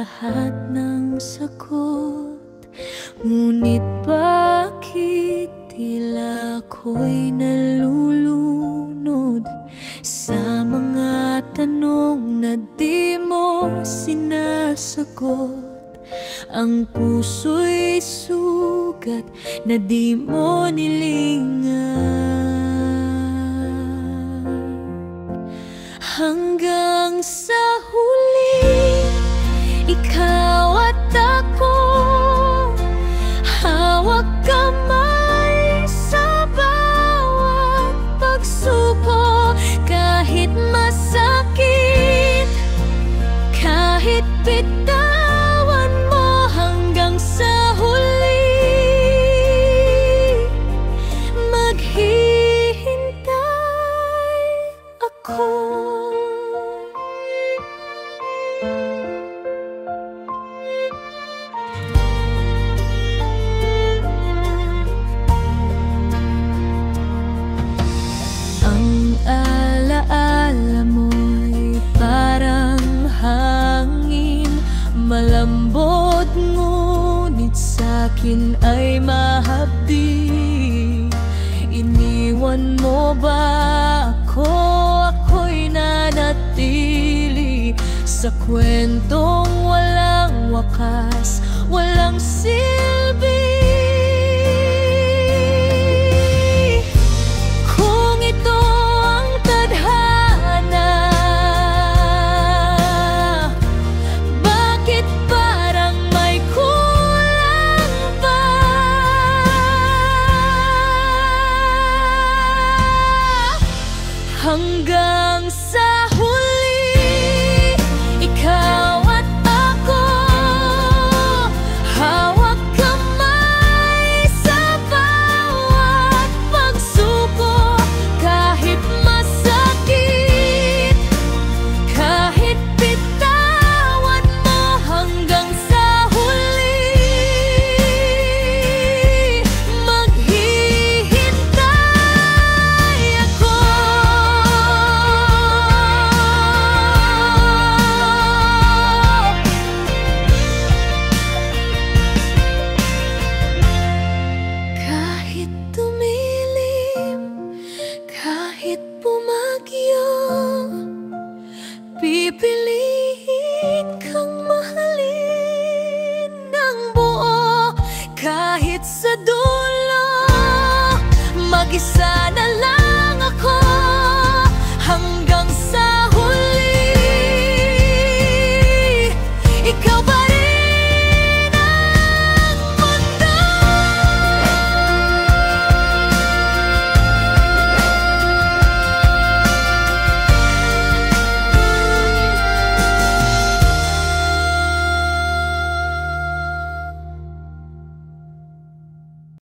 lahat ng sagot. Ngunit bakit tila ako'y nalulunod sa mga tanong na di mo sinasagot? Ang puso'y sugat na di mo nilingan, hanggang sa huli ikaw at ako hawak kamay sa bawat pagsubok. Kahit masakit, kahit bitawan mo, hanggang sa huli maghihintay ako. Ang alaala mo'y parang hangin, malambot ngunit sa'kin ay mahapdi. Iniwan mo ba ako? Ako'y nanatili sa kwentong walang wakas, walang silbi. Kung ito ang tadhana, bakit parang may kulang pa? Hanggang sa huli ikaw at ako hawak kamay sa bawat pagsuko. Kahit masakit, kahit bitawan mo, hanggang sa huli maghihintay ako. Kahit tumilim, kahit bumagyo, pipiliin kang mahalin ng buo. Kahit sa dulo mag-isa